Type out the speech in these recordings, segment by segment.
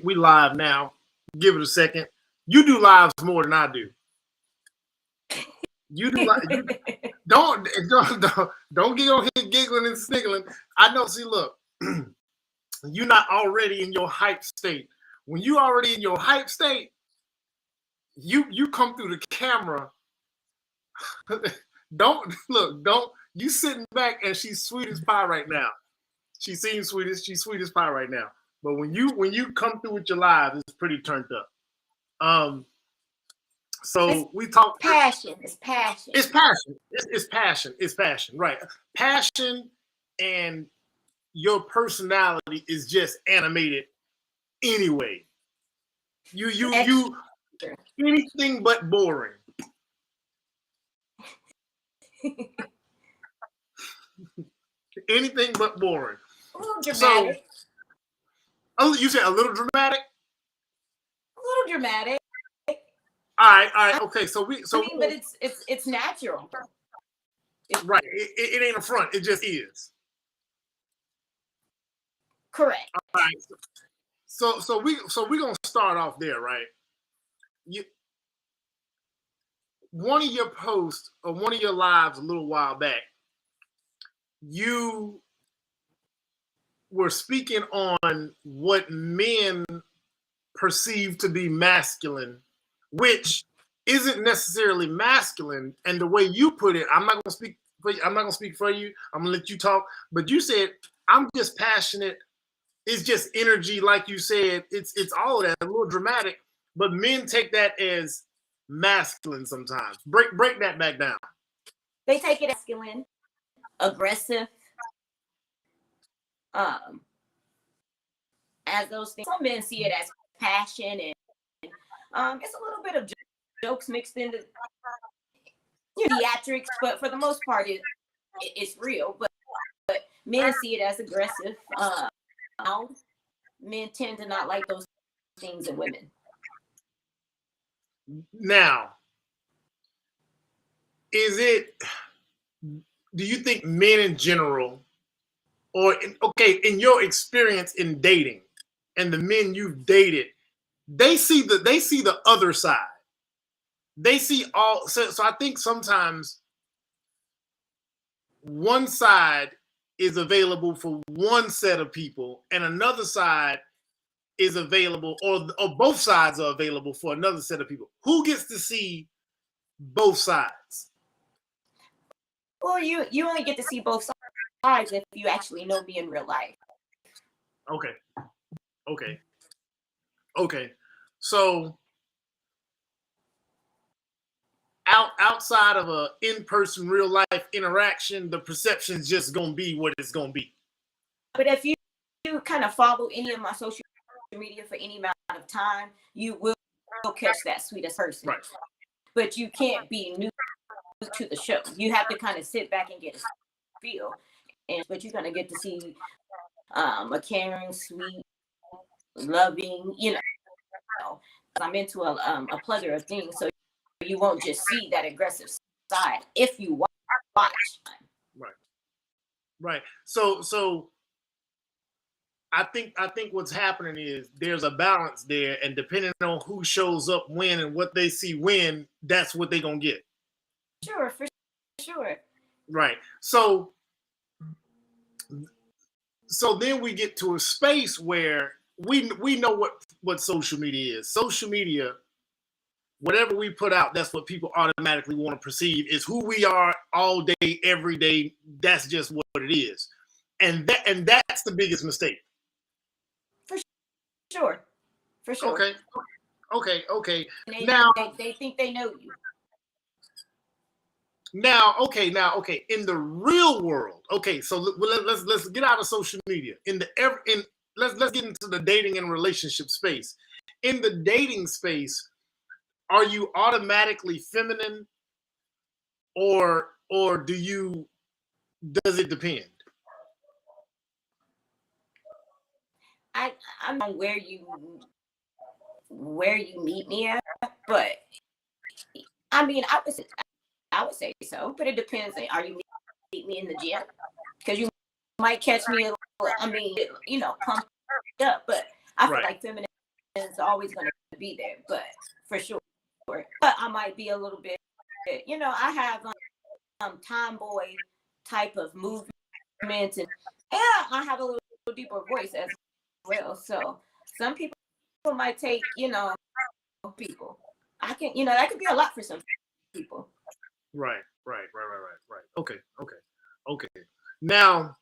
we live now. Give it a second. You do lives more than I do. You do don't get on here giggling and sniggling. I know. See, look, you're not already in your hype state. When you already in your hype state, you come through the camera. Don't you sitting back and she's sweet as pie right now. She seems sweetest. She's sweet as pie right now. But when you come through with your live, it's pretty turned up. So we talk passion. It's passion. It's passion. It's passion. It's passion. Right. Passion and your personality is just animated anyway. You anything but boring. Anything but boring. A little dramatic. So, you said a little dramatic? A little dramatic. All right, okay. But it's natural. Right. It ain't a front. It just is. Correct. All right. So we're gonna start off there, right? One of your posts or one of your lives a little while back, you were speaking on what men perceive to be masculine, which isn't necessarily masculine. And the way you put it, I'm not gonna speak for you. I'm gonna let you talk. But you said, I'm just passionate. It's just energy, like you said. It's all of that, a little dramatic. But men take that as masculine sometimes. Break that back down. They take it as masculine, aggressive, as those things. Some men see it as passion, and it's a little bit of jokes mixed into theatrics, but for the most part, it's real. But men see it as aggressive. Men tend to not like those things in women. Now, do you think men in general, or in your experience in dating and the men you've dated, they see the other side. They see all. So I think sometimes one side is available for one set of people and another side is available, or both sides are available for another set of people. Who gets to see both sides? Well, you only get to see both sides if you actually know me in real life. Okay. So outside of a in-person real life interaction, the perception is just gonna be what it's gonna be. But if you kind of follow any of my social media for any amount of time, you will catch that sweetest person. Right. But you can't be new to the show. You have to kind of sit back and get a feel. But you're gonna get to see a caring, sweet, loving, I'm into a plethora of things, so you won't just see that aggressive side if you watch. Right. So I think what's happening is there's a balance there, and depending on who shows up when and what they see when, that's what they're gonna get. Sure, for sure. Right. So then we get to a space where we know what social media is. Social media, whatever we put out, that's what people automatically want to perceive is who we are all day, every day. That's just what it is. And that's the biggest mistake. For sure. Okay. They think they know you. Now, in the real world, so let's get out of social media. Let's get into the dating and relationship space. In the dating space, are you automatically feminine, or does it depend? I'm on where you meet me at, but I mean, I would say so, but it depends. Are you meet me in the gym? Because you, might catch me, pumped up. But I feel like feminine always going to be there, but for sure. But I might be a little bit, I have tomboy type of movements, and I have a little deeper voice as well. So some people might take, people. I can, that could be a lot for some people. Right. Okay. Now,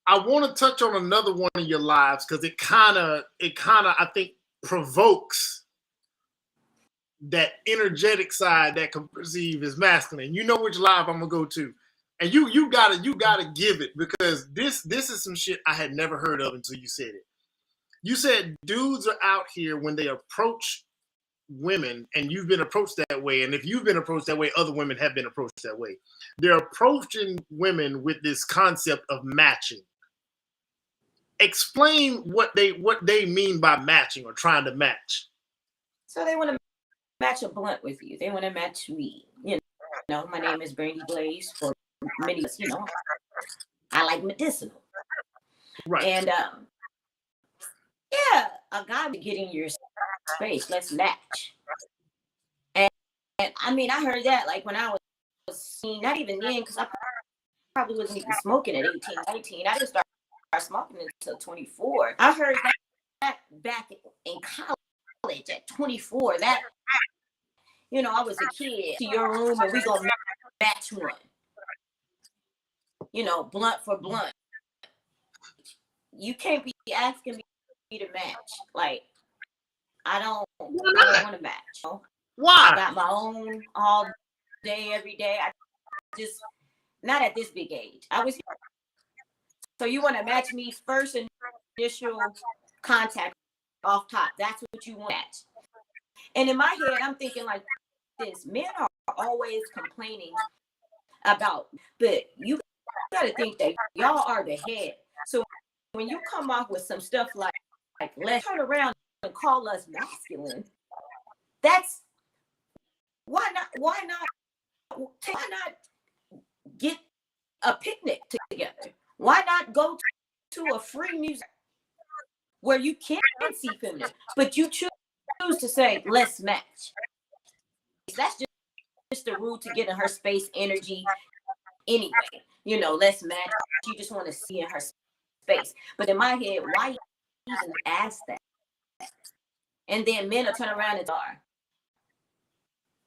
I want to touch on another one of your lives because it kind of, I think, provokes that energetic side that can perceive as masculine. You know which live I'm gonna go to, and you gotta give it, because this is some shit I had never heard of until you said it. You said dudes are out here when they approach women, and you've been approached that way, and if you've been approached that way, other women have been approached that way. They're approaching women with this concept of matching. Explain what they mean by matching or trying to match. So they want to match a blunt with you. They want to match weed. My name is Brandy Blaze. For many of us, I like medicinal. Right. And a guy be getting your space. Let's match. And I mean, I heard that like when I was not even then, because I probably wasn't even smoking at 18, 19. I didn't start smoking until 24. I heard that back in college at 24. That, I was a kid to your room and we gonna match one. Blunt for blunt. You can't be asking me to match. Like, I don't want to match. Why? I got my own all day, every day. I just, not at this big age. So you want to match me first initial contact off top. That's what you want to match. And in my head, I'm thinking like this. Men are always complaining about, but you got to think that y'all are the head. So when you come off with some stuff like let's turn around and call us masculine, that's why not get a picnic together? Why not go to a free music where you can see feminine, but you choose to say let's match? That's just a rule to get in her space energy anyway. Let's match. You just want to see in her space. But in my head, why even ask that? And then men will turn around and are,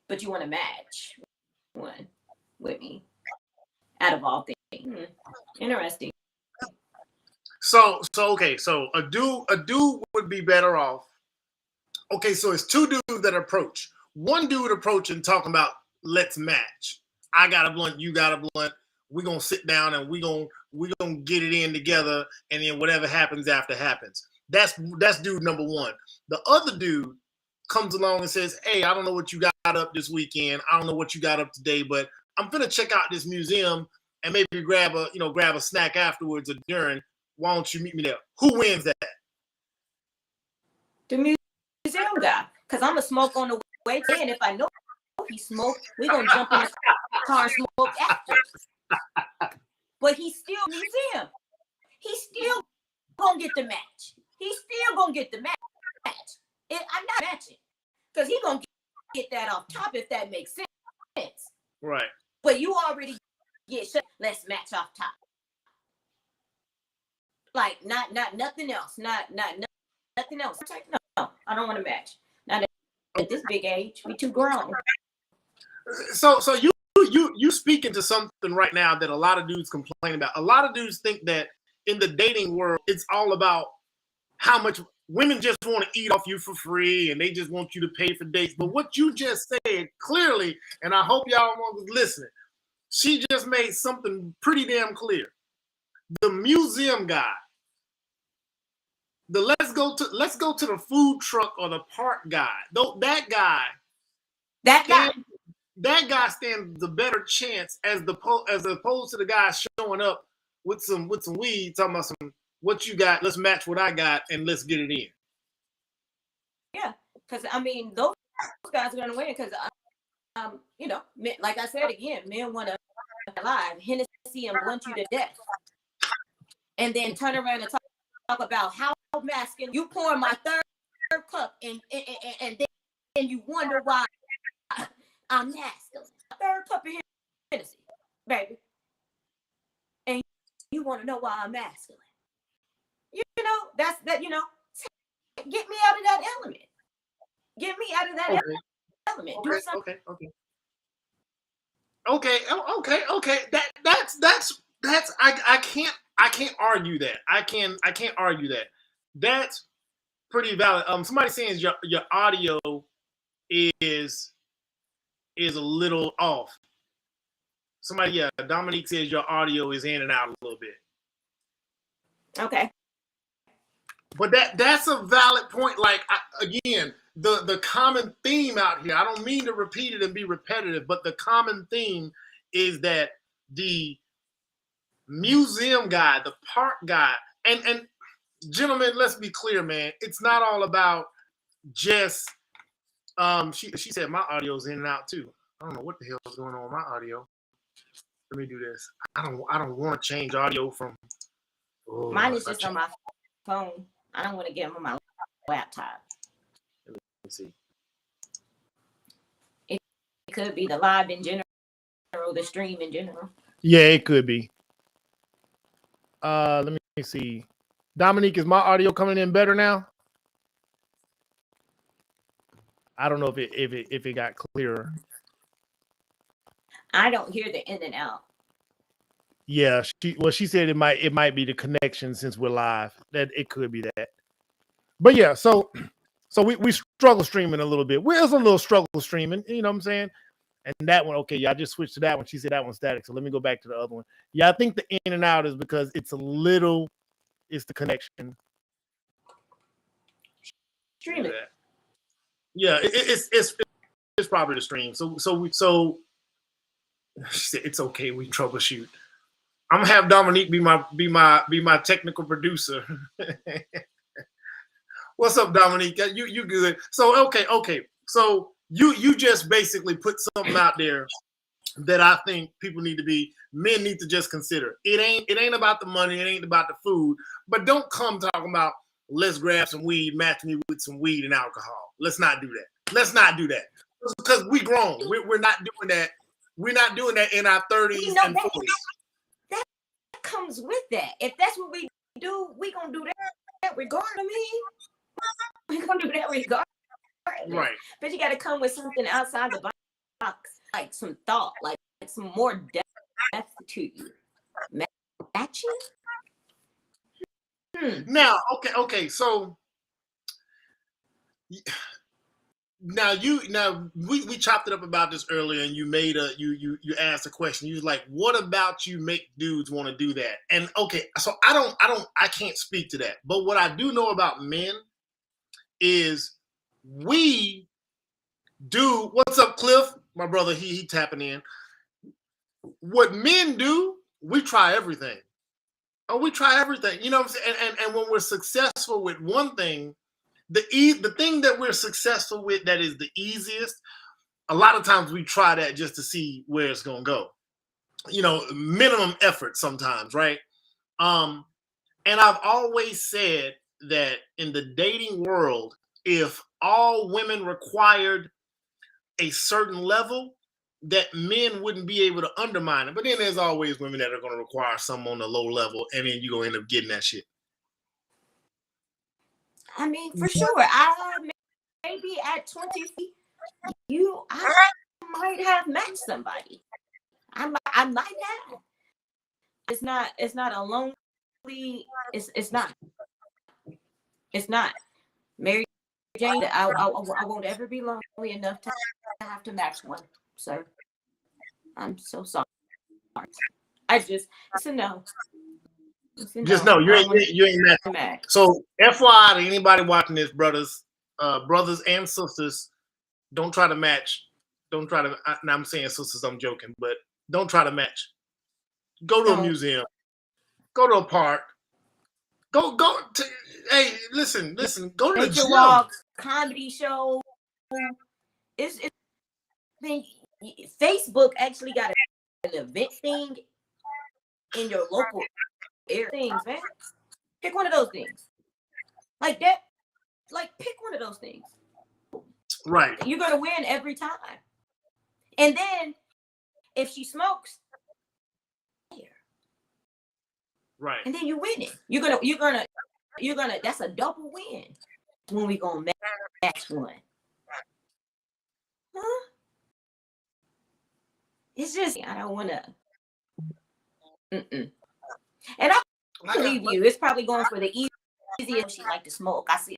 but you want to match one with me out of all things. Interesting. So okay, so a dude would be better off. Okay, so it's two dudes that approach. One dude approaching talking about let's match. I got a blunt, you got a blunt. We're gonna sit down and we're gonna get it in together, and then whatever happens after happens. That's dude number one. The other dude comes along and says, hey, I don't know what you got up this weekend. I don't know what you got up today, but I'm gonna check out this museum and maybe grab a snack afterwards or during. Why don't you meet me there? Who wins that? The museum guy, because I'm gonna smoke on the way in. If I know he smoked, we're gonna jump in the car and smoke after. But he's still museum. He's still gonna get the match. He's still gonna get the match. I'm not matching because he's gonna get that off top if that makes sense. Right. But you already get shut. Let's match off top. Like not nothing else. Not nothing else. No, I don't want to match. Not at this big age. We too grown. So you speaking to something right now that a lot of dudes complain about. A lot of dudes think that in the dating world, it's all about how much women just want to eat off you for free and they just want you to pay for dates. But what you just said clearly, and I hope y'all was listening, she just made something pretty damn clear. The museum guy, the let's go to the food truck or the park guy. Though that guy stands a better chance as opposed to the guy showing up with some weed, talking about some what you got, let's match what I got and let's get it in. Yeah, because I mean those guys are gonna win because like I said again, men want to live Hennessy and blunt you to death, and then turn around and talk about how masculine. You pour my third cup, and then you wonder why I'm masculine. Third cup of Hennessy, baby, and you want to know why I'm masculine. You know, that's that. You know, get me out of that element. Get me out of that element. Do something. Okay. That's I can't argue that. I can't argue that. That's pretty valid. Somebody saying your audio is a little off. Somebody, yeah, Dominique says your audio is in and out a little bit. Okay. But that's a valid point. Like, again, the common theme out here, I don't mean to repeat it and be repetitive, but the common theme is that the museum guy, the park guy, and gentlemen, let's be clear, man. It's not all about just, she said my audio's in and out too. I don't know what the hell is going on with my audio. Let me do this. I don't want to change audio from. Mine is just on my phone. I don't want to get them on my laptop. Let me see. It could be the live in general, the stream in general. Yeah, it could be. Let me see. Dominique, is my audio coming in better now? I don't know if it got clearer. I don't hear the in and out. Yeah, she said it might be the connection since we're live. That it could be that. But yeah, so we struggle streaming a little bit. There's a little struggle streaming, you know what I'm saying? And that one, okay, yeah, I just switched to that one. She said that one's static. So let me go back to the other one. Yeah, I think the in and out is because it's the connection. Stream it. Yeah, it's probably the stream. So she said it's okay. We troubleshoot. I'm gonna have Dominique be my technical producer. What's up, Dominique? You good? So okay. So you just basically put something out there that I think men need to just consider. It ain't about the money, it ain't about the food, but don't come talking about let's grab some weed, match me with some weed and alcohol. Let's not do that. Because we grown. We're not doing that. We're not doing that in our 30s and 40s. That comes with that. If that's what we do, we gonna do that regardless. We're gonna do that regardless. Right. But you gotta come with something outside the box, like some thought, like some more depth to you. Matching? Now, okay. So now we chopped it up about this earlier, and you made you asked a question. You was like, "What about you make dudes want to do that?" And okay, so I can't speak to that. But what I do know about men is we do. What's up, Cliff? My brother, he tapping in. What men do, we try everything. Oh, we try everything. You know what I'm saying? And when we're successful with one thing, the thing that we're successful with that is the easiest, a lot of times we try that just to see where it's gonna go. You know, minimum effort sometimes, right? And I've always said that in the dating world, if all women required a certain level, that men wouldn't be able to undermine it. But then there's always women that are going to require some on the low level, and then you're going to end up getting that shit. I mean, for sure. Maybe at 20, I might have matched somebody. I might have. It's not a lonely. It's not. Mary Jane, I won't ever be lonely enough to have to match one, sir. I'm so sorry. It's a no. Just know you ain't matched. So FYI to anybody watching this, brothers and sisters, don't try to match. Don't try to. I'm saying sisters, I'm joking, but don't try to match. Go to a museum. Go to a park. Go to. Hey, listen. Go to the gym. Walks, comedy show. I mean, Facebook actually got an event thing in your local area. Things, man. Pick one of those things. Like that, like pick one of those things. Right. You're gonna win every time. And then if she smokes, right. And then you win it. You're gonna. That's a double win. When we gonna match one? Huh? It's just I don't wanna. And I believe you. It's probably going for the easiest. She like to smoke. I see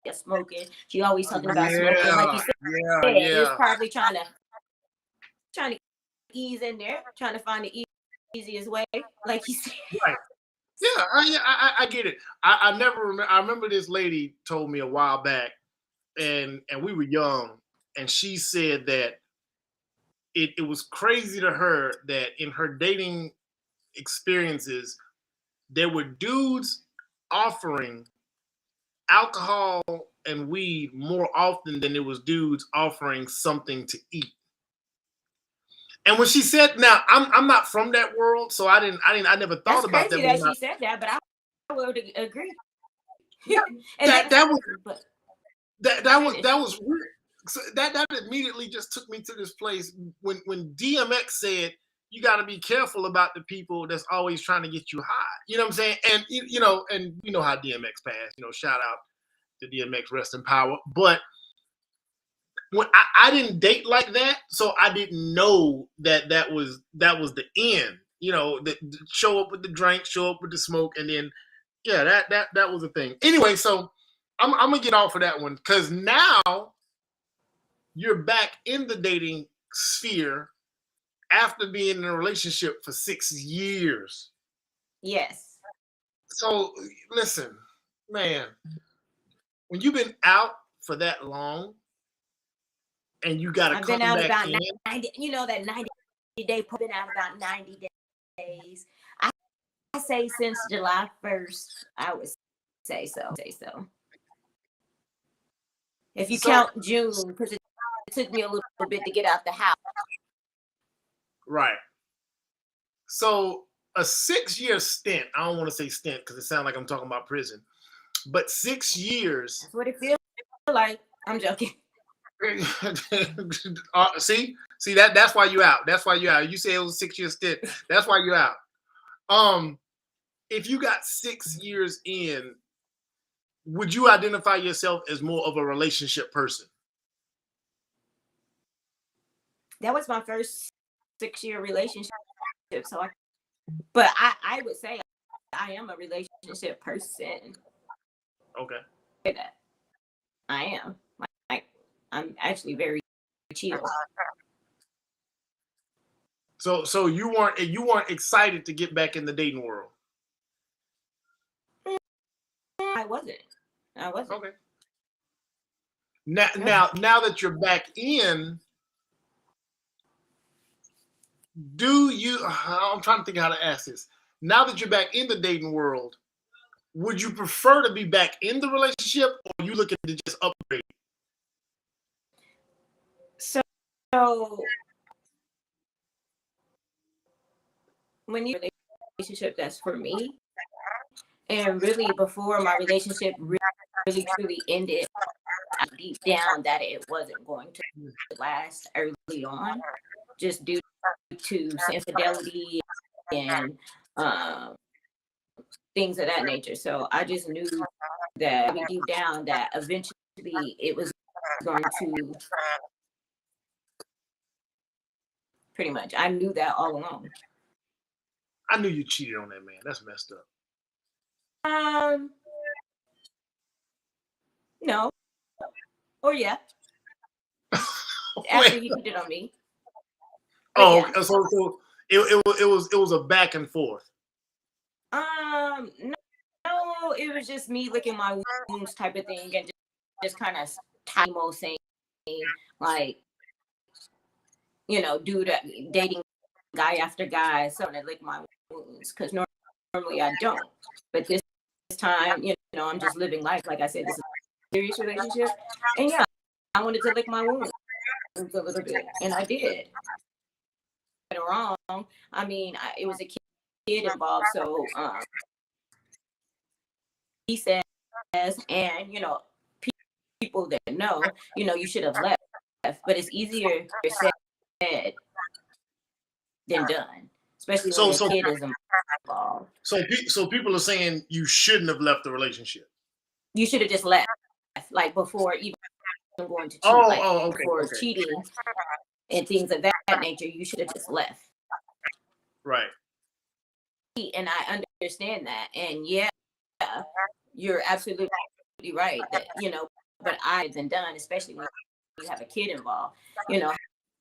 her smoking. She always talking about smoking. Like you said, it's probably trying to ease in there, trying to find the easiest way. Like you said. Right. Yeah, I get it. I never remember. I remember this lady told me a while back, and we were young, and she said that it was crazy to her that in her dating experiences, there were dudes offering alcohol and weed more often than there was dudes offering something to eat. And when she said, now I'm not from that world, so I never thought about that. That's crazy that she said that, but I would agree. that was weird. So that immediately just took me to this place when DMX said you got to be careful about the people that's always trying to get you high. You know what I'm saying? And you know how DMX passed. You know, shout out to DMX, rest in power. But when I didn't date like that, so I didn't know that was the end. You know, show up with the drink, show up with the smoke, and then that was a thing. Anyway, so I'm gonna get off of that one because now you're back in the dating sphere after being in a relationship for 6 years. Yes. So listen, man, when you've been out for that long and you got to come out back about in, 90. You know that 90-day. Been out about 90 days. I say since July 1st. I would say so. If you count June, because it took me a little bit to get out the house. Right. So a 6-year stint, I don't want to say stint because it sounds like I'm talking about prison, but 6 years. That's what it feels like. I'm joking. See that's why you out. That's why you out. You say it was a 6-year stint. That's why you out. If you got 6 years in, would you identify yourself as more of a relationship person? That was my first 6-year relationship. So I would say I am a relationship person. Okay. That I am. Like I'm actually very chill. So you weren't excited to get back in the dating world? I wasn't. Okay. Now that you're back in, I'm trying to think how to ask this. Now that you're back in the dating world, would you prefer to be back in the relationship, or are you looking to just upgrade? So when you relationship that's for me, and really before my relationship really truly ended, I deep down that it wasn't going to last early on, just due to infidelity and things of that nature. So I just knew that deep down that eventually it was going to, pretty much. I knew that all along. I knew you cheated on that man. That's messed up. No. Or yeah. After he cheated on me. Oh, yeah. So it was a back and forth. No, it was just me licking my wounds type of thing, and just kind of tymo saying like, you know, dude dating guy after guy, so I lick my wounds because normally I don't, but this time, you know, I'm just living life. Like I said, this is a serious relationship, and yeah, I wanted to lick my wounds a little bit, and I did. Wrong. I mean, it was a kid involved, so he said and people that know, you should have left. But it's easier said than done, especially when a kid is involved. So people are saying you shouldn't have left the relationship. You should have just left, like before even going to cheat, okay, before cheating and things of that nature. You should have just left. Right. And I understand that, and yeah, you're absolutely right that but I've been done, especially when you have a kid involved.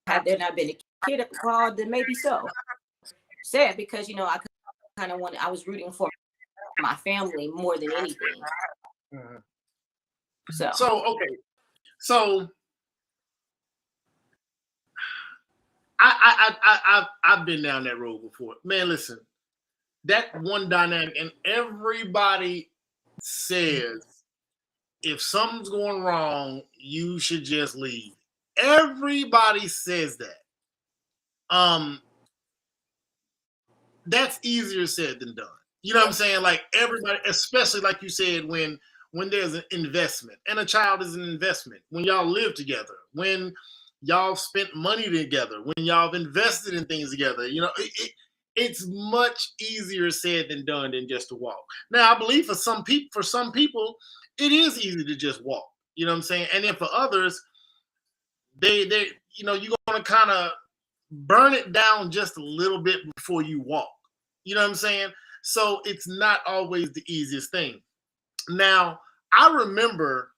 Had there not been a kid involved, then maybe so. Sad because I kind of I was rooting for my family more than anything. Mm-hmm. So okay, so I've been down that road before, man. Listen, that one dynamic, and everybody says if something's going wrong, you should just leave. Everybody says that. That's easier said than done. You know what I'm saying? Like everybody, especially like you said, when there's an investment, and a child is an investment, when y'all live together, when y'all spent money together, when y'all have invested in things together, it's much easier said than done than just to walk. Now, I believe for some people, it is easy to just walk. You know what I'm saying? And then for others, you're gonna kind of burn it down just a little bit before you walk. You know what I'm saying? So it's not always the easiest thing. Now, I remember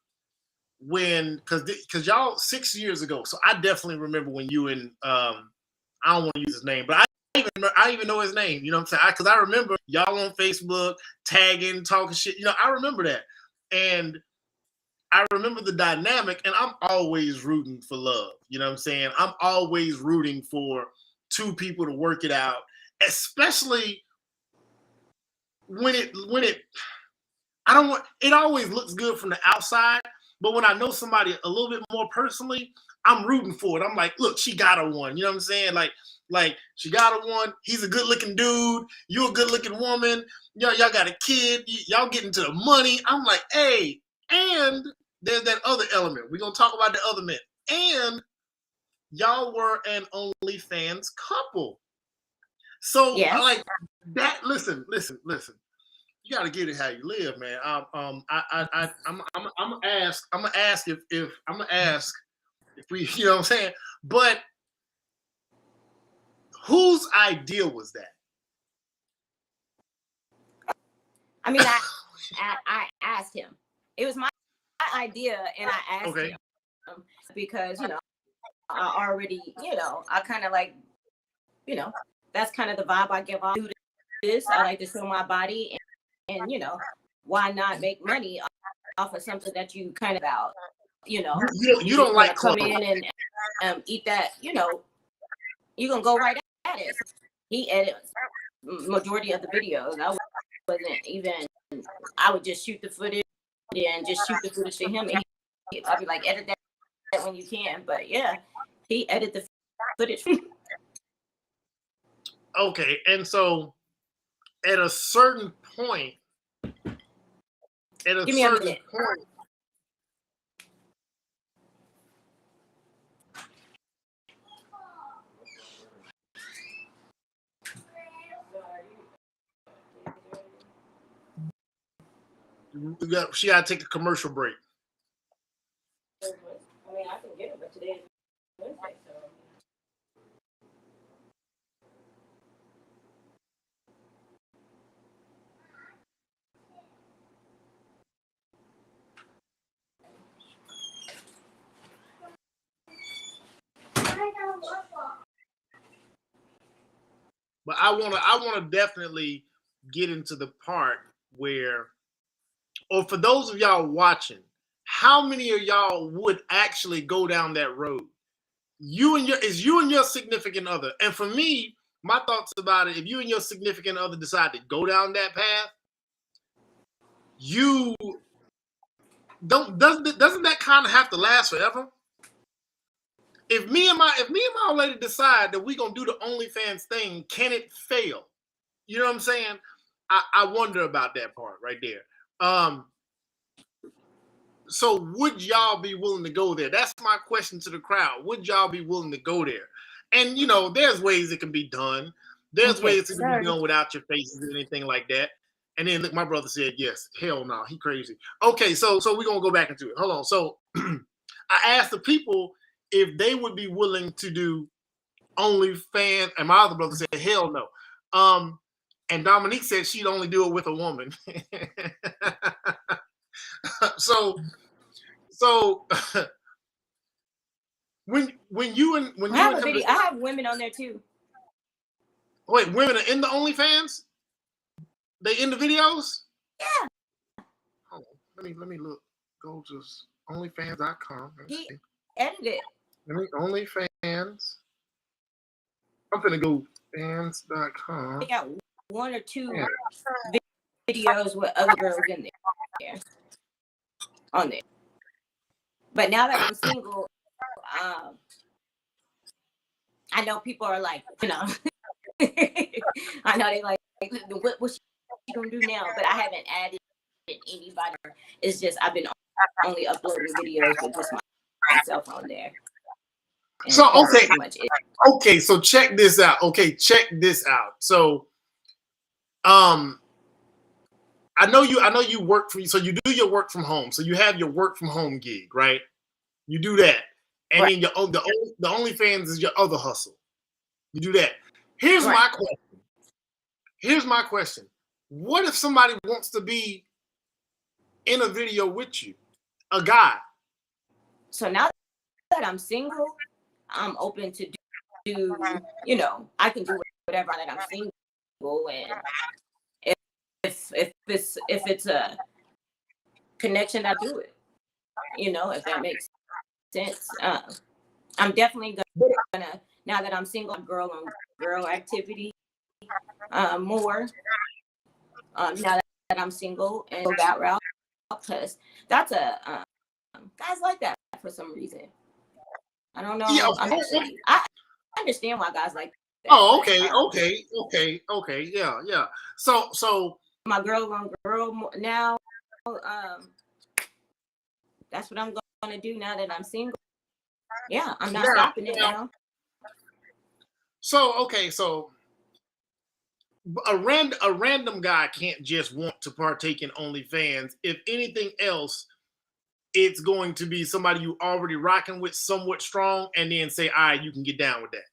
when, because y'all 6 years ago, so I definitely remember when you and I don't want to use his name, but I even know his name. You know what I'm saying? Because I remember y'all on Facebook tagging, talking shit. I remember that, and I remember the dynamic. And I'm always rooting for love. You know what I'm saying? I'm always rooting for two people to work it out, especially when it I don't want it always looks good from the outside, but when I know somebody a little bit more personally, I'm rooting for it. I'm like, look, she got a one. You know what I'm saying? Like she got a one. He's a good looking dude. You're a good looking woman. Y'all got a kid. Y'all getting to the money. I'm like, hey, and there's that other element. We're gonna talk about the other men. And y'all were an OnlyFans couple. So yes. like that. Listen. You got to get it how you live, man. I'm gonna ask if we, you know what I'm saying. But whose idea was that? I mean, I asked him. It was my idea, and I asked him because I already I kind of like that's kind of the vibe I give off. Do this. I like to show my body, and why not make money off of something that you kind of about. You don't like come in and eat that. You're gonna go right at it. He edits majority of the videos. I wasn't even. I would just shoot the footage and just shoot the footage to him, and I'd be like, edit that when you can. But yeah, he edited the footage. Okay, and so at a certain point, Give me a minute. She got to take a commercial break. I mean, I can get it, but today is Wednesday, so. But I wanna definitely get into the part where, or for those of y'all watching, how many of y'all would actually go down that road? You and your significant other. And for me, my thoughts about it, if you and your significant other decide to go down that path, you doesn't that kind of have to last forever? If me and my old lady decide that we're gonna do the OnlyFans thing, can it fail? You know what I'm saying? I wonder about that part right there. So would y'all be willing to go there? That's my question to the crowd. Would y'all be willing to go there? And there's ways it can be done. There's ways it can be done without your faces and anything like that. And then look, my brother said yes. Hell no, he crazy. Okay, so we're gonna go back into it. Hold on. So I asked the people if they would be willing to do OnlyFans, and my other brother said hell no. And Dominique said she'd only do it with a woman. So when you I have women on there too. Wait, women are in the OnlyFans? They in the videos? Yeah. Oh, let me look. Go to OnlyFans.com. He edited it. OnlyFans. I'm gonna go fans.com. They got one or two videos with other girls in there. On there. But now that I'm single, I know people are like, I know they like, what's she gonna do now? But I haven't added anybody. It's just I've been only uploading videos with just myself on there. And so okay, pretty much it. Okay, so check this out. So, I know you work so you do your work from home. So you have your work from home gig, right? You do that, and then the OnlyFans is your other hustle. You do that. Here's my question. What if somebody wants to be in a video with you, a guy? So now that I'm single, I'm open to do I can do whatever that I'm single, and if it's a connection, I do it. If that makes sense. I'm definitely gonna, now that I'm single, girl on girl activity more. Now that I'm single and go that route, because that's a guys like that for some reason. I don't know. Yeah, I understand why guys like that. Oh, okay. Yeah. So my girl on girl now. That's what I'm gonna do now that I'm single. Yeah, I'm not stopping it now. So a random guy can't just want to partake in OnlyFans. If anything else, it's going to be somebody you already rocking with somewhat strong, and then say, all right, you can get down with that.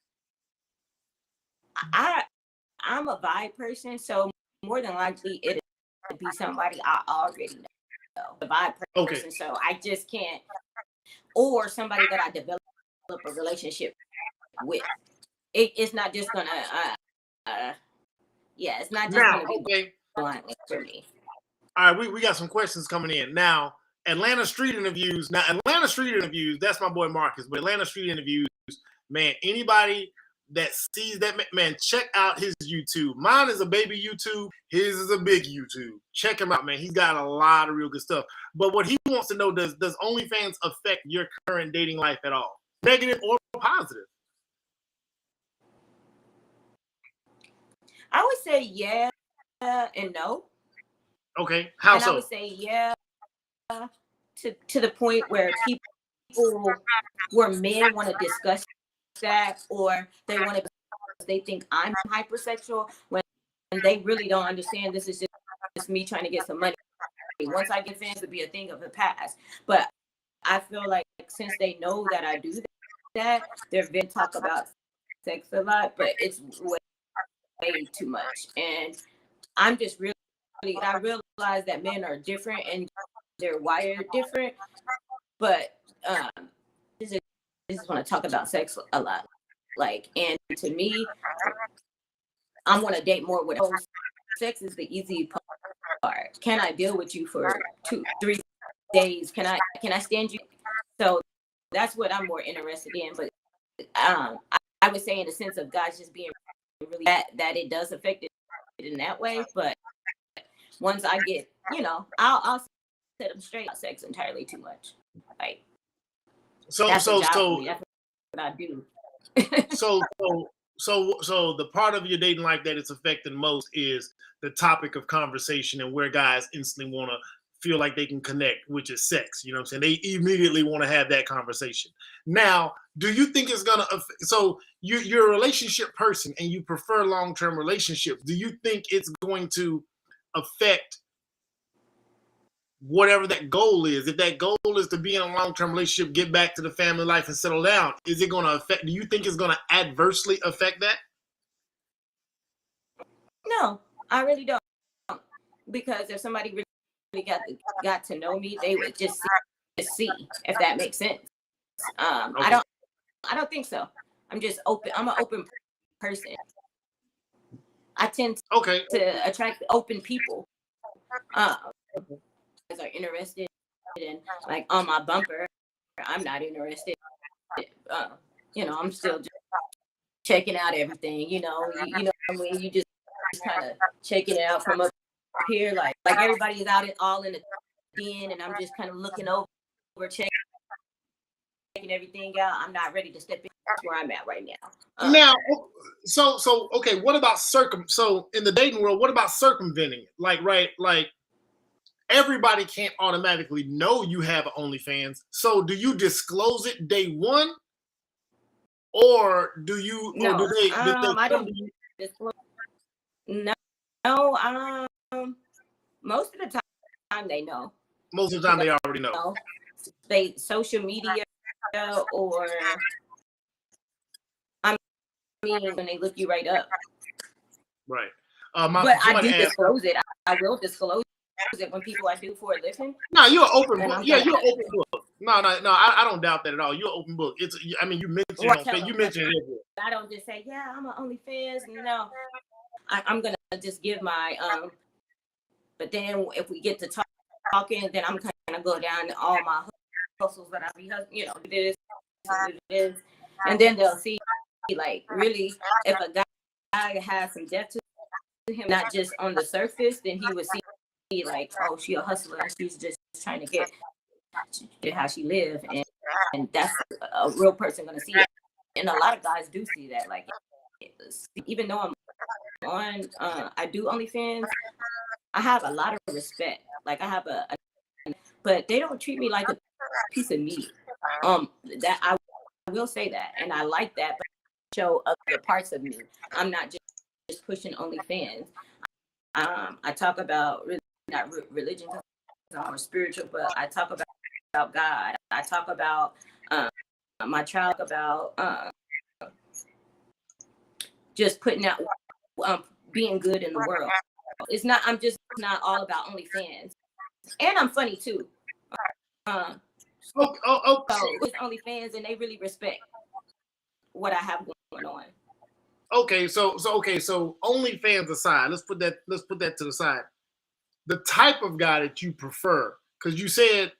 I'm a vibe person, so more than likely it'll be somebody I already know. The vibe person, so I just can't, or somebody that I develop a relationship with. It's not just gonna it's not just gonna be blind for me. All right, we got some questions coming in now. Atlanta Street Interviews. That's my boy Marcus. But Atlanta Street Interviews, man, anybody that sees that, man, check out his YouTube. Mine is a baby YouTube. His is a big YouTube. Check him out, man. He's got a lot of real good stuff. But what he wants to know, does OnlyFans affect your current dating life at all? Negative or positive? I would say yeah and no. Okay, how so? I would say yeah to the point where men want to discuss that, or they want to, they think I'm hypersexual when they really don't understand. This is just me trying to get some money. Once I get fans, to be a thing of the past. But I feel like since they know that I do that, they're going to talk about sex a lot, but it's way too much. And I'm just I realize that men are different and they're wired different, but just want to talk about sex a lot. Like, and to me, I want to date more with sex is the easy part. Can I deal with you for 2-3 days? Can I stand you? So that's what I'm more interested in. But I would say in the sense of guys just being really that it does affect it in that way. But once I get, I'll set them straight about sex entirely too much. Like, that's what I do. so the part of your dating life that it's affecting most is the topic of conversation and where guys instantly want to feel like they can connect, which is sex. You know what I'm saying? They immediately want to have that conversation. Now, do you think it's gonna so you're a relationship person and you prefer long-term relationships? Do you think it's going to affect whatever that goal is? If that goal is to be in a long-term relationship, get back to the family life and settle down, is it going to affect, do you think it's going to adversely affect that? No, I really don't. Because if somebody really got to know me, they would just see if that makes sense. Okay. I don't think so. I'm just open. I'm an open person. I tend to attract open people. Are interested in, like, on my bumper. I'm not interested. I'm still just checking out everything. You know when you just kind of checking it out from up here, like everybody is all in the den, and I'm just kind of looking over, checking everything out. I'm not ready to step in where I'm at right now. Now, so okay, what about so in the dating world, what about circumventing it? Like everybody can't automatically know you have OnlyFans. So do you disclose it day one? Or do you No, or do they I don't disclose. No, most of the time they know. Most of the time they already know. They social media, or I mean when they look you right up. Right. But I do disclose it. I will disclose it when people I do for a living. No, you're an open book. Yeah, you're an open book. No, I don't doubt that at all. You're an open book. I mean, you mentioned it. I don't just say, yeah, I'm an OnlyFans. No, I'm gonna just give my But then if we get to talking, then I'm kind of go down to all my hustles that I be, this, and then they'll see, like, really, if a guy has some depth to him, not just on the surface, then he would see, like, oh, she a hustler, she's just trying to get how she live, and that's a real person gonna see it. And a lot of guys do see that, like, even though I'm on, I do OnlyFans, I have a lot of respect. Like, I have but they don't treat me like a piece of meat. That I will say that, and I like that, but show other parts of me. I'm not just pushing OnlyFans. I talk about not religion, because I'm more spiritual, but I talk about God. I talk about my child, about just putting out, being good in the world. I'm just not all about OnlyFans, and I'm funny too. So it's OnlyFans, and they really respect what I have going on. Okay, so OnlyFans aside, let's put that to the side. The type of guy that you prefer, because you said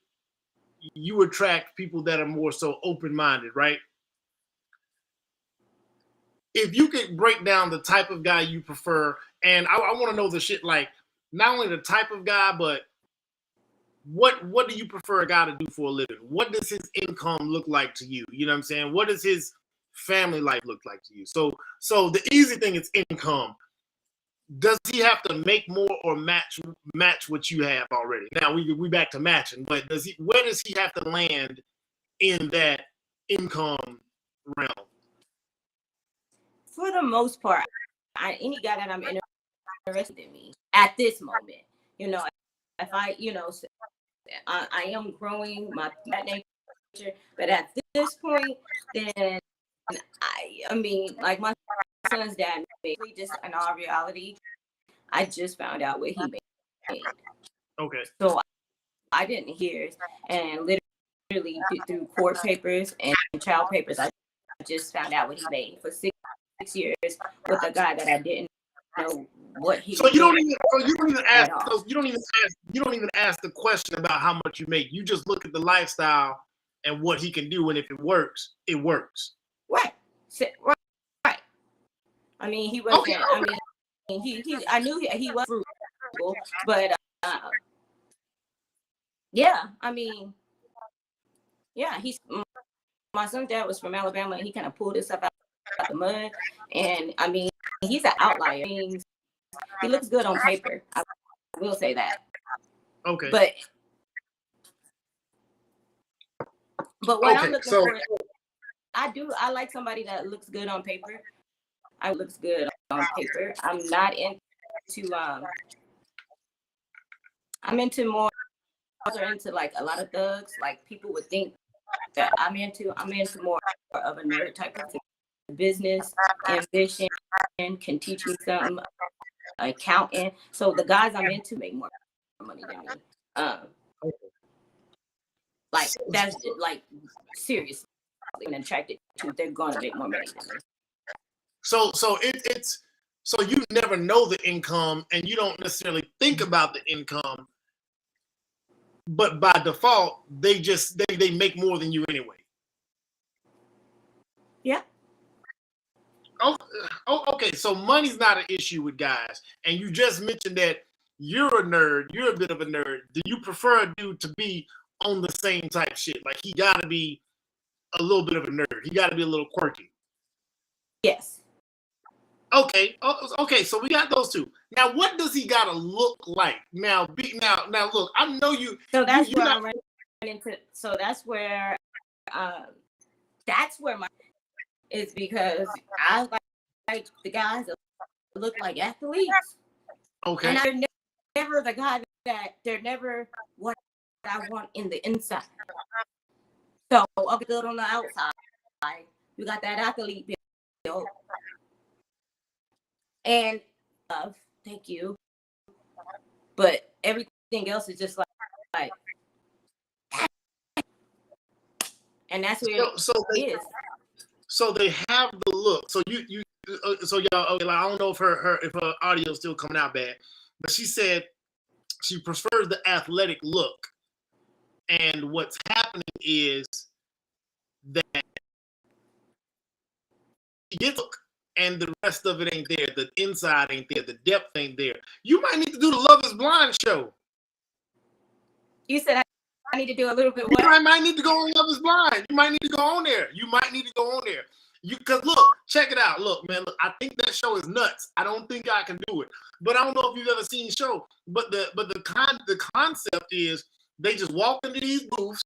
you attract people that are more so open-minded, right? If you could break down the type of guy you prefer, and I want to know the shit, like, not only the type of guy, but what do you prefer a guy to do for a living? What does his income look like to you? You know what I'm saying? What does his family life look like to you? So the easy thing is income. Does he have to make more or match what you have already? Now we back to matching, but where does he have to land in that income realm? For the most part, any guy that I'm interested in me at this moment, if I am growing my nature, but at this point, then I mean, like, my son's dad made, just in all reality, I just found out what he made. Okay. So I didn't hear, and literally through court papers and child papers, I just found out what he made for 6 years with a guy that I didn't know what he. So you don't even ask the question about how much you make. You just look at the lifestyle and what he can do, and if it works, it works. Right. I mean, he wasn't. Okay. I mean, he. I knew he was frugal, but yeah. I mean, yeah. My son's dad was from Alabama, and he kind of pulled himself out the mud. And I mean, he's an outlier. He looks good on paper. I will say that. Okay. But But what I'm looking for, I like somebody that looks good on paper. I looks good on paper. I'm not into I'm into more into like a lot of thugs. Like people would think that I'm into more of a nerd type of thing. Business, ambition, can teach me something, accounting. So the guys I'm into make more money than me. Like that's like seriously and attracted to, they're gonna make more money than me. So it's so you never know the income and you don't necessarily think about the income, but by default they make more than you anyway. Yeah. Oh, okay. So money's not an issue with guys, and you just mentioned that you're a nerd. You're a bit of a nerd. Do you prefer a dude to be on the same type shit? Like he got to be a little bit of a nerd. He got to be a little quirky. Yes. Okay. Okay. So we got those two. Now, what does he got to look like? Now, look. I know you. So that's where I'm running into. So that's where my is, because I like the guys that look like athletes. Okay. And they're never the guy that they're never what I want in the inside. So I'll be good on the outside. You got that athlete build. And thank you. But everything else is just like and that's where it is. So they have the look. So so y'all, okay, like, I don't know if her audio is still coming out bad, but she said she prefers the athletic look. And what's happening is that you get look, and the rest of it ain't there. The inside ain't there. The depth ain't there. You might need to do the Love Is Blind show. You said I need to do a little bit. What? You might need to go on Love Is Blind. You might need to go on there. Because look, check it out. Look, man, look, I think that show is nuts. I don't think I can do it. But I don't know if you've ever seen the show. But the concept is they just walk into these booths,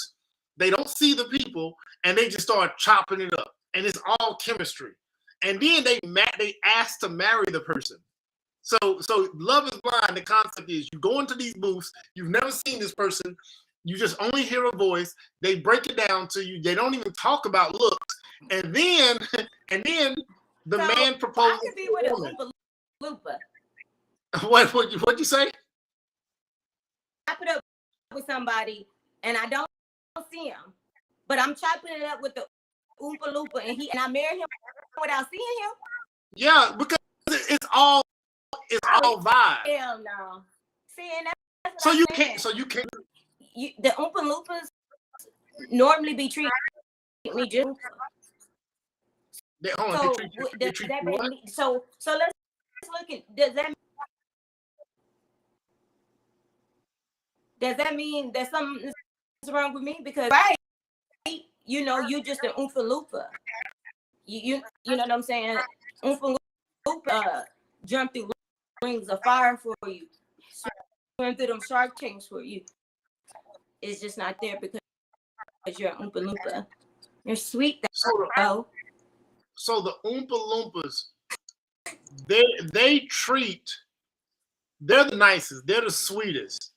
they don't see the people, and they just start chopping it up. And it's all chemistry. And then they ask to marry the person. So Love Is Blind, the concept is you go into these booths, you've never seen this person, you just only hear a voice, they break it down to you, they don't even talk about looks, and then the man proposes. I could be with a Oompa Loompa. What'd you say? I put up with somebody and I don't see him, but I'm chopping it up with the Oompa Loompa, and I marry him without seeing him. Yeah, because it's all vibe. Hell no. See, and that's so what you I'm can't. saying. So you can't. The Oompa Loompas normally be treating me just. So let's look at. Does that mean that something's wrong with me? Because you know, you just an Oompa Loompa. You know what I'm saying? Oompa Loompa jump through rings of fire for you, swim through them shark tanks for you. It's just not there because you're an Oompa Loompa. You're sweet though. So the Oompa Loompas, they're the nicest, they're the sweetest.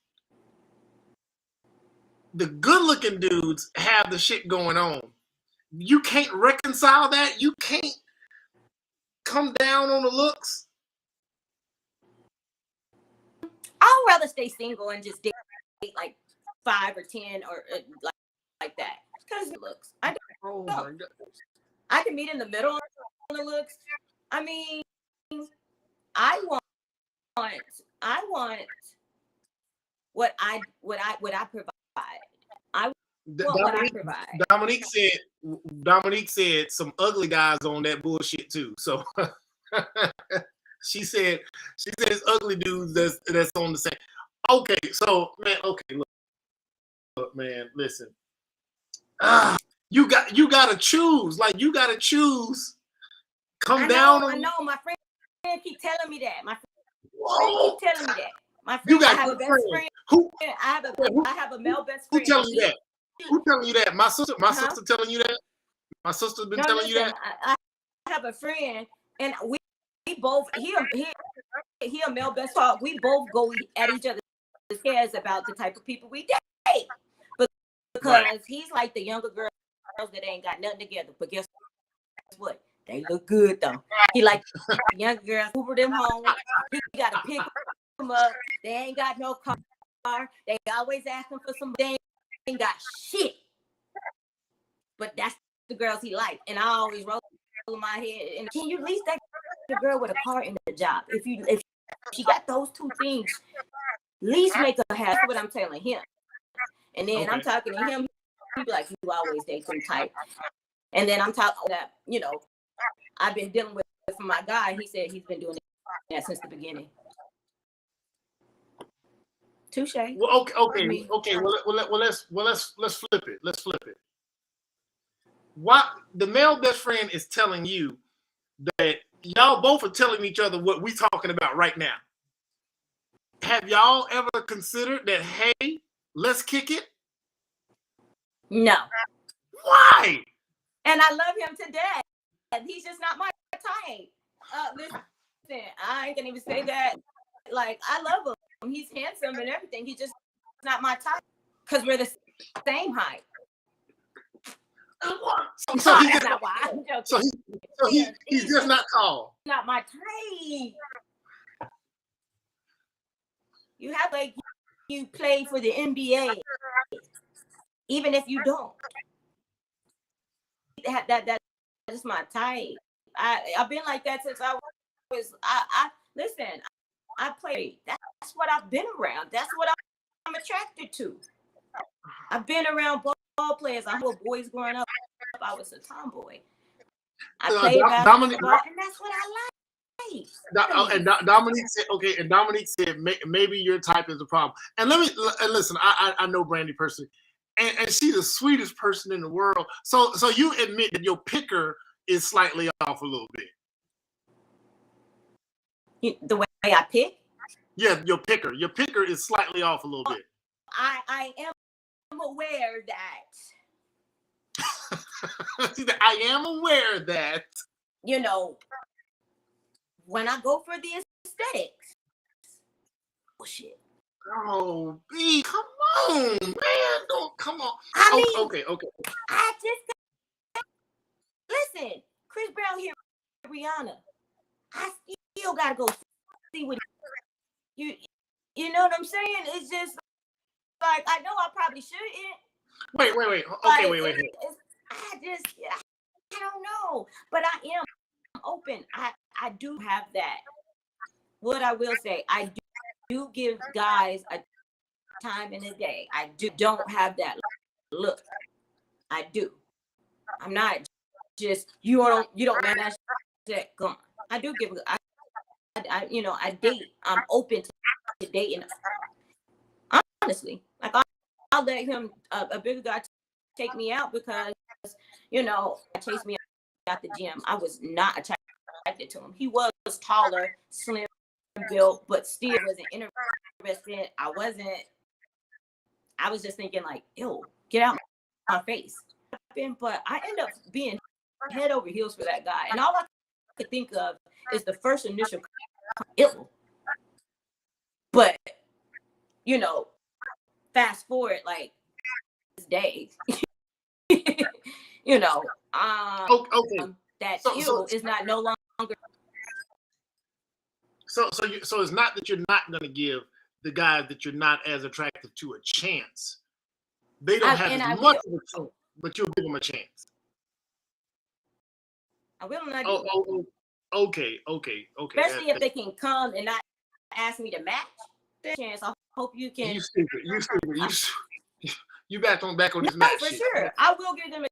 The good-looking dudes have the shit going on. You can't reconcile that. You can't come down on the looks. I'd rather stay single and just date like 5 or 10 or like that. Because it looks. I can meet in the middle on the looks. I mean, I want what I provide. I want what I provide. Dominique said some ugly guys on that bullshit too. So she said it's ugly dudes that's on the same. Okay, so man, look, man, listen. You gotta choose. Like you gotta choose. I know. My friend keep telling me that. My friend keep telling me that. My friend, I have a best friend. Who? I have a male best friend. Who tells you that? Who telling you that? My sister Huh? sister telling you that? My sister's been telling you that? I have a friend, and we both, he a male best talk. We both go at each other's heads about the type of people we date. Because he's like the younger girls that ain't got nothing together. But guess what? They look good though. He like the younger girls, Uber them home. He got to pick them up. They ain't got no car. They always asking for some. They ain't got shit. But that's the girls he like. And I always roll my head. And can you at least date the girl with a car and a job? If she got those two things, at least make her happy. That's what I'm telling him. And then I'm talking to him. He be like, you always date them type. And then I'm talking that, you know, I've been dealing with from my guy. He said he's been doing that since the beginning. Touche. Well, okay. Well, let's flip it. Let's flip it. What the male best friend is telling you that y'all both are telling each other what we talking about right now. Have y'all ever considered that? Hey, let's kick it. No. Why? And I love him to death. He's just not my type. Listen, I ain't gonna even say that. Like, I love him. He's handsome and everything. He's just not my type. Because we're the same height. So he's just not tall. Not my type. You have like you play for the NBA, even if you don't. That's my type. I've been like that since I was. I listen. I play. That's what I've been around. That's what I'm attracted to. I've been around ball players. I was boys growing up. I was a tomboy. I played basketball, and that's what I like. And Dominique said, okay. And Dominique said, maybe your type is a problem. And listen. I know Brandy personally, and she's the sweetest person in the world. So you admit that your picker is slightly off a little bit. The way I pick? Yeah, your picker is slightly off a little bit. I am aware that. I am aware that. You know, when I go for the aesthetics. Bullshit. Oh, B, come on, man. Don't come on. Okay. I just listen, Chris Brown here, Rihanna. I still gotta go see what you know what I'm saying? It's just like I know I probably shouldn't. Wait. Okay, wait. I don't know, but I am open. I do have that. What I will say, I do give guys a time in the day. I don't have that look. I do. I'm not just you don't manage that gone. I do give. I date. I'm open to dating. Honestly, like I'll let him a bigger guy take me out because chased me out the gym. I was not attracted to him. He was taller, slim built, but still wasn't interested. I was just thinking like, ew, get out my face. But I end up being head over heels for that guy. And all I could think of is the first initial ill. But, fast forward like this day, okay. That ill is not no longer. So it's not that you're not going to give the guys that you're not as attractive to a chance. They don't have as much of a chance, but you'll give them a chance. I will not. Okay. Especially if they can come and not ask me to match the chance. I hope you can. You stupid. You back on this match. No, for sure. I will give them a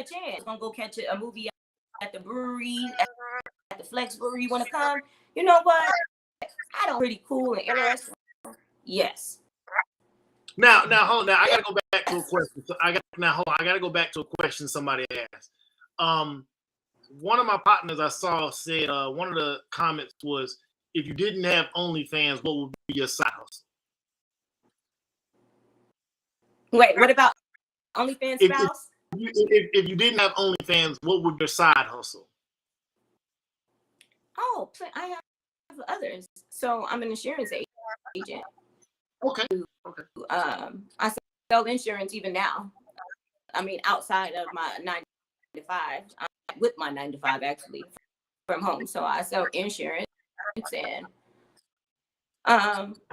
chance. I'm gonna go catch a movie at the brewery, at the Flex Brewery. You want to come? You know what? I don't pretty cool and interesting. Yes. Now, hold on. Now I gotta go back to a question. So I gotta go back to a question somebody asked. One of my partners I saw said one of the comments was, if you didn't have OnlyFans, what would be your side hustle? Wait, what about OnlyFans If, spouse? if you didn't have OnlyFans, what would your side hustle? Oh, I have others. So I'm an insurance agent. Okay. Okay. I sell insurance even now. I mean, outside of my 9 to 5, with my 9 to 5 actually from home. So I sell insurance and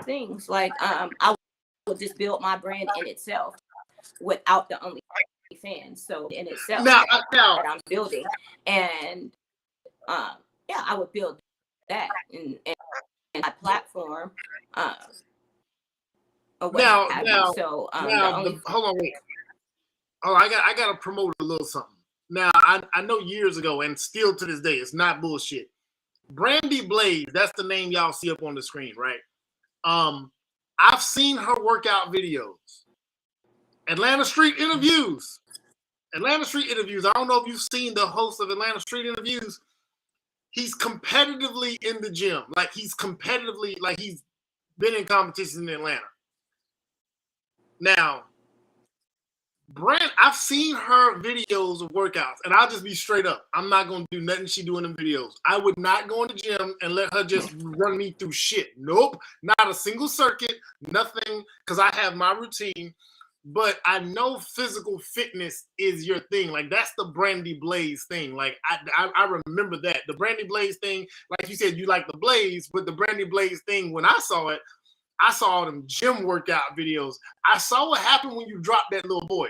things like I will just build my brand in itself without the OnlyFans. So in itself Now, that I'm building, and yeah, I would build that and my platform. Or what have you. So hold on, wait. Oh, I got to promote a little something. Now, I know years ago, and still to this day, it's not bullshit. Brandy Blaze, that's the name y'all see up on the screen, right? I've seen her workout videos. Atlanta Street Interviews. I don't know if you've seen the host of Atlanta Street Interviews. He's competitively in the gym. Like he's been in competitions in Atlanta. Now, I've seen her videos of workouts, and I'll just be straight up. I'm not going to do nothing she doing in videos. I would not go in the gym and let her just run me through shit. Nope. Not a single circuit, nothing, because I have my routine. But I know physical fitness is your thing. Like, that's the Brandy Blaze thing. Like, I remember that. The Brandy Blaze thing, like you said, you like the Blaze, but the Brandy Blaze thing, when I saw it, I saw all them gym workout videos. I saw what happened when you dropped that little boy.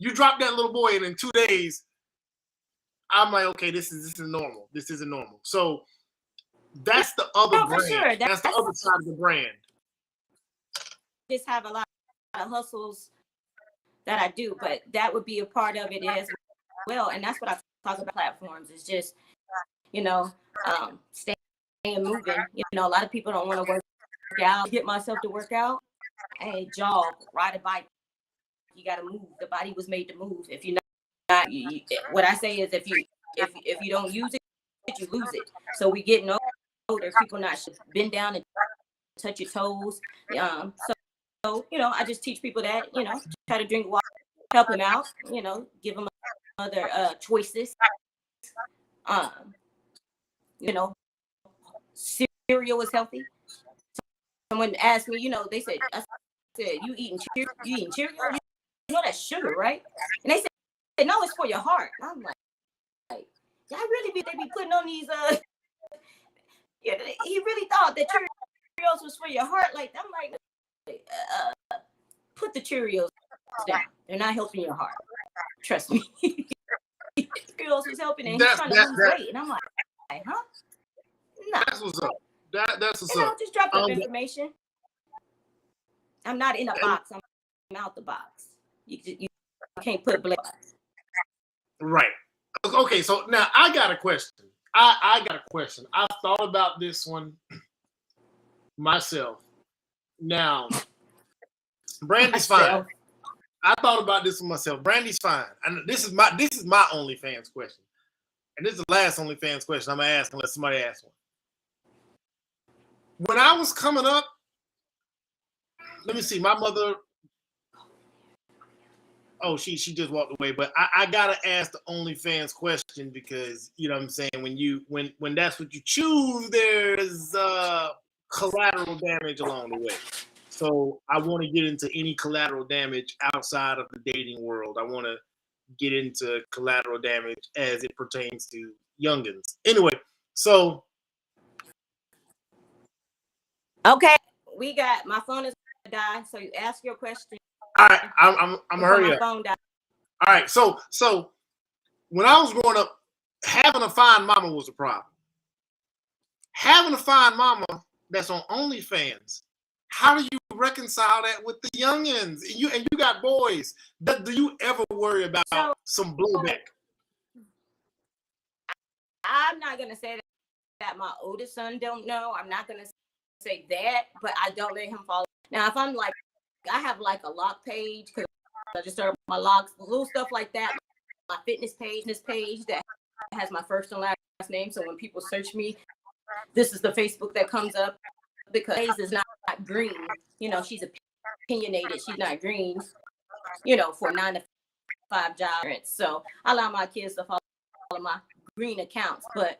You dropped that little boy, and in 2 days, I'm like, okay, this is normal. This isn't normal. So that's the other brand. Sure. That's the other side of the brand. Just have a lot of hustles that I do, but that would be a part of it as well. And that's what I talk about platforms. Is just, staying moving. A lot of people don't want to work out. Get myself to work out. Hey, jog, ride a bike. You got to move. The body was made to move. If you're not what I say is if you don't use it, you lose it. So we getting older. People not should bend down and touch your toes. So I just teach people that, try to drink water, help them out, give them other choices. Cereal is healthy. Someone asked me, they said, you eating Cheerios? You know that's sugar, right? And they said, no, it's for your heart. And I'm like, yeah, they be putting on these, he really thought that Cheerios was for your heart. Like, I'm like, put the Cheerios down. They're not helping your heart. Trust me. Cheerios was helping, and he's trying to lose weight. And I'm like, huh? No. That's what's up. That's what's up. Just drop up information. I'm not in a box. I'm out the box. You can't put black. Right. Okay, so now I got a question. I got a question. I've thought about this one myself. Now, Brandy's fine. I thought about this one myself. Brandy's fine. And this is my OnlyFans question. And this is the last OnlyFans question I'm gonna ask unless somebody asks one. When I was coming up, let me see, my mother. Oh, she just walked away. But I gotta ask the OnlyFans question because you know what I'm saying. When that's what you choose, there's collateral damage along the way. So I want to get into any collateral damage outside of the dating world. I want to get into collateral damage as it pertains to youngins. Anyway, so okay, my phone is gonna die. So you ask your question. All right, I'm hurry up. Phone died. All right, so when I was growing up, having a fine mama was a problem. Having a fine mama that's on OnlyFans, how do you reconcile that with the youngins? And you got boys. Do you ever worry about some blowback? I'm not gonna say that my oldest son don't know. I'm not gonna say that, but I don't let him follow. Now, if I'm like, I have like a lock page because I just started my locks, little stuff like that. My fitness page, that has my first and last name. So when people search me, this is the Facebook that comes up because is not green. She's opinionated. She's not green. for 9 to 5 job. So I allow my kids to follow my green accounts, but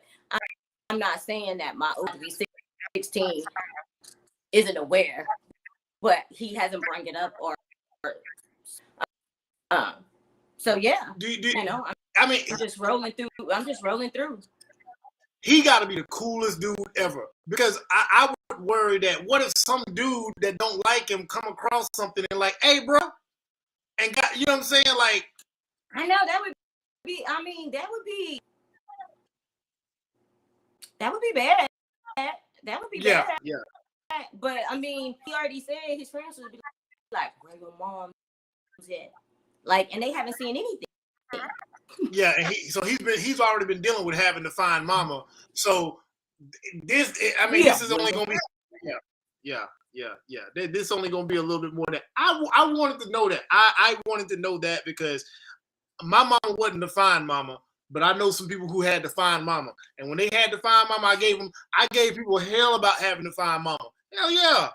I'm not saying that my old 16 isn't aware, but he hasn't brought it up or so yeah. I'm just rolling through. I'm just rolling through. He got to be the coolest dude ever, because I would worry that what if some dude that don't like him come across something and like, hey, bro, and got, you know what I'm saying? Like, I know that would be. I mean, that would be bad. That would be bad. Yeah. But I mean, he already said his friends would be like, "Where your mom's at?" Like, and they haven't seen anything. Yeah, and he's already been dealing with having to find mama. So this is only gonna be This is only gonna be a little bit more than I wanted to know that. I wanted to know that because my mama wasn't to find mama, but I know some people who had to find mama. And when they had to find mama, I gave people hell about having to find mama. Hell yeah.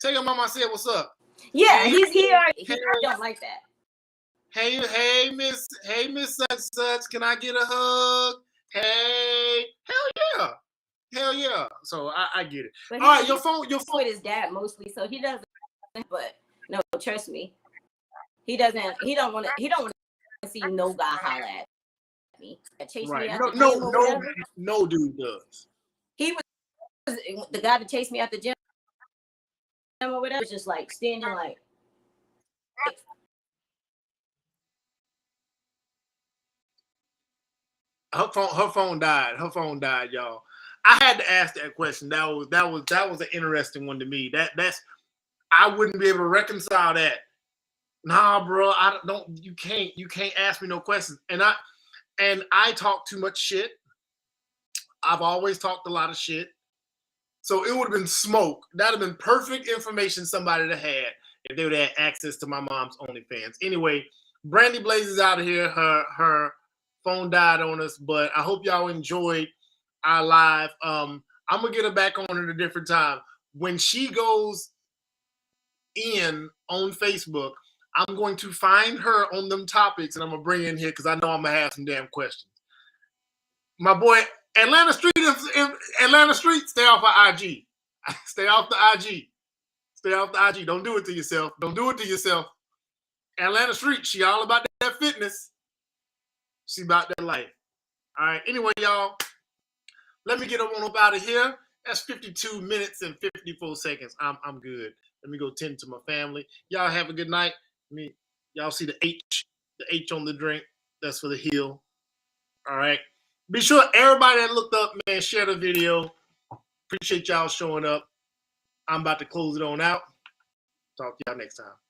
Tell your mama I said what's up. Yeah, he don't like that. Hey, Miss such, can I get a hug? Hey, hell yeah. So I get it. But all right, your phone with his dad mostly, so he doesn't. But no, trust me, he doesn't. He don't want to see no guy holler at me. Chase me out no dude does. He was the guy that chased me at the gym or whatever. Was just like standing like. Her phone died. Her phone died, y'all. I had to ask that question. That was an interesting one to me. I wouldn't be able to reconcile that. Nah, bro, you can't ask me no questions. And I talk too much shit. I've always talked a lot of shit. So it would have been smoke. That'd have been perfect information somebody to had if they would have had access to my mom's OnlyFans. Anyway, Brandy Blaze is out of here. Her phone died on us, but I hope y'all enjoyed our live. I'm gonna get her back on at a different time. When she goes in on Facebook, I'm going to find her on them topics and I'm gonna bring her in here because I know I'm gonna have some damn questions. My boy, Atlanta Street, stay off of IG. Stay off the IG. Stay off the IG. Don't do it to yourself. Don't do it to yourself. Atlanta Street, she all about that fitness. She about that life. All right. Anyway, y'all, let me get on up out of here. That's 52 minutes and 54 seconds. I'm good. Let me go tend to my family. Y'all have a good night. Y'all see the H on the drink. That's for the heel. All right. Be sure everybody that looked up, man, share the video. Appreciate y'all showing up. I'm about to close it on out. Talk to y'all next time.